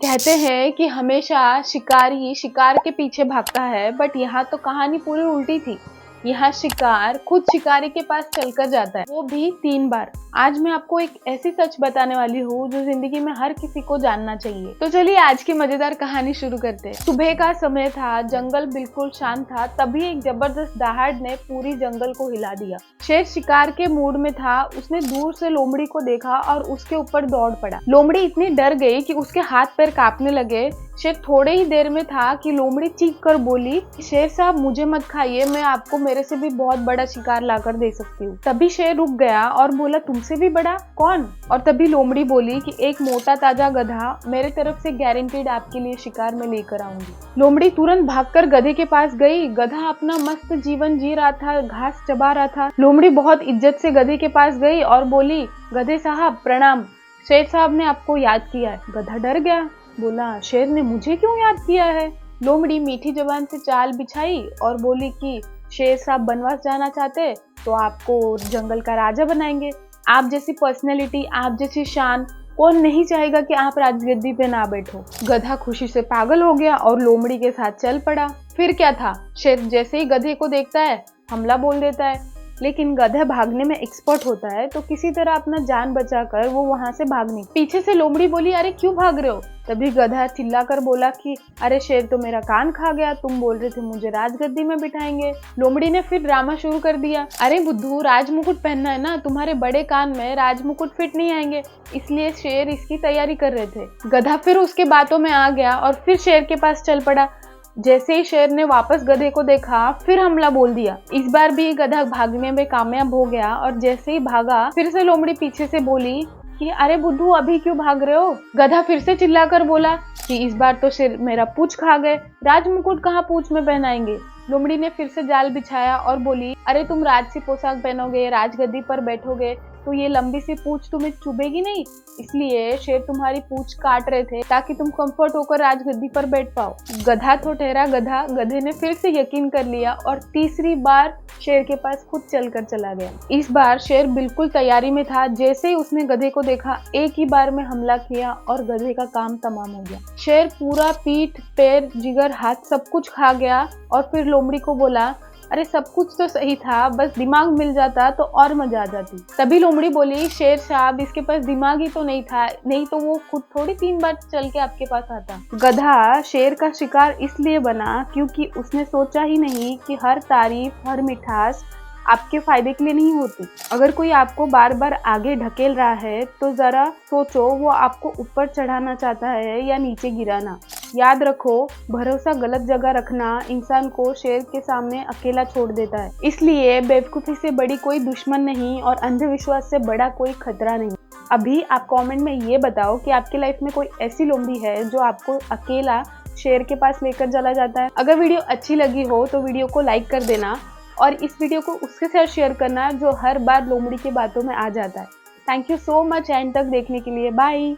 कहते हैं कि हमेशा शिकारी शिकार के पीछे भागता है, बट यहाँ तो कहानी पूरी उल्टी थी। यहाँ शिकार खुद शिकारी के पास चलकर जाता है, वो भी 3 बार। आज मैं आपको एक ऐसी सच बताने वाली हूँ जो जिंदगी में हर किसी को जानना चाहिए। तो चलिए आज की मजेदार कहानी शुरू करते हैं। सुबह का समय था, जंगल बिल्कुल शांत था। तभी एक जबरदस्त दहाड़ ने पूरी जंगल को हिला दिया। शेर शिकार के मूड में था। उसने दूर से लोमड़ी को देखा और उसके ऊपर दौड़ पड़ा। लोमड़ी इतनी डर गई कि उसके हाथ पैर कांपने लगे। शेर थोड़े ही देर में था कि लोमड़ी चीख कर बोली, शेर साहब मुझे मत खाइए, मैं आपको मेरे से भी बहुत बड़ा शिकार लाकर दे सकती हूँ। तभी शेर रुक गया और बोला, तुमसे भी बड़ा कौन? और तभी लोमड़ी बोली कि एक मोटा ताजा गधा, मेरे तरफ से गारंटीड आपके लिए शिकार में लेकर आऊंगी। लोमड़ी तुरंत भागकर गधे के पास गई। गधा अपना मस्त जीवन जी रहा था, घास चबा रहा था। लोमड़ी बहुत इज्जत से गधे के पास गई और बोली, गधे साहब प्रणाम, शेर साहब ने आपको याद किया है। गधा डर गया, बोला, शेर ने मुझे क्यों याद किया है? लोमड़ी मीठी जबान से चाल बिछाई और बोली कि शेर साहब बनवास जाना चाहते तो आपको जंगल का राजा बनाएंगे। आप जैसी पर्सनैलिटी, आप जैसी शान, कौन नहीं चाहेगा कि आप राजगद्दी पे ना बैठो। गधा खुशी से पागल हो गया और लोमड़ी के साथ चल पड़ा। फिर क्या था, शेर जैसे ही गधे को देखता है हमला बोल देता है। लेकिन गधा भागने में एक्सपर्ट होता है, तो किसी तरह अपना जान बचाकर वो वहां से भागने। पीछे से लोमड़ी बोली, अरे क्यों भाग रहे हो? तभी गधा चिल्लाकर बोला कि अरे शेर तो मेरा कान खा गया, तुम बोल रहे थे मुझे राजगद्दी में बिठाएंगे। लोमड़ी ने फिर ड्रामा शुरू कर दिया, अरे बुद्धू, राजमुकुट पहनना है ना, तुम्हारे बड़े कान में राजमुकुट फिट नहीं आएंगे, इसलिए शेर इसकी तैयारी कर रहे थे। गधा फिर उसके बातों में आ गया और फिर शेर के पास चल पड़ा। जैसे ही शेर ने वापस गधे को देखा, फिर हमला बोल दिया। इस बार भी गधा भागने में कामयाब हो गया और जैसे ही भागा, फिर से लोमड़ी पीछे से बोली कि अरे बुद्धू, अभी क्यों भाग रहे हो? गधा फिर से चिल्लाकर बोला कि इस बार तो शेर मेरा पूंछ खा गए, राजमुकुट कहाँ पूंछ में पहनाएंगे। लोमड़ी ने फिर से जाल बिछाया और बोली, अरे तुम राजसी पोशाक पहनोगे, राजगद्दी पर बैठोगे तो ये लंबी सी पूंछ तुम्हें चुभेगी नहीं, इसलिए शेर तुम्हारी पूंछ काट रहे थे ताकि तुम कंफर्ट होकर राजगद्दी पर बैठ पाओ। गधा तो ठहरा गधा, गधे ने फिर से यकीन कर लिया और तीसरी बार शेर के पास खुद चलकर चला गया। इस बार शेर बिल्कुल तैयारी में था। जैसे ही उसने गधे को देखा, एक ही बार में हमला किया और गधे का काम तमाम हो गया। शेर पूरा पीठ, पैर, जिगर, हाथ सब कुछ खा गया और फिर लोमड़ी को बोला, अरे सब कुछ तो सही था, बस दिमाग मिल जाता तो और मजा आ जाती। तभी लोमड़ी बोली, शेर साहब इसके पास दिमाग ही तो नहीं था, नहीं तो वो खुद थोड़ी 3 बार चल के आपके पास आता। गधा शेर का शिकार इसलिए बना क्योंकि उसने सोचा ही नहीं कि हर तारीफ, हर मिठास आपके फायदे के लिए नहीं होती। अगर कोई आपको बार बार आगे ढकेल रहा है तो जरा सोचो, वो आपको ऊपर चढ़ाना चाहता है या नीचे गिराना। याद रखो, भरोसा गलत जगह रखना इंसान को शेर के सामने अकेला छोड़ देता है। इसलिए बेवकूफ़ी से बड़ी कोई दुश्मन नहीं और अंधविश्वास से बड़ा कोई खतरा नहीं। अभी आप कमेंट में ये बताओ कि आपकी लाइफ में कोई ऐसी लोमड़ी है जो आपको अकेला शेर के पास लेकर चला जाता है। अगर वीडियो अच्छी लगी हो तो वीडियो को लाइक कर देना और इस वीडियो को उसके साथ शेयर करना जो हर बार लोमड़ी की बातों में आ जाता है। Thank you so much and तक देखने के लिए। बाय।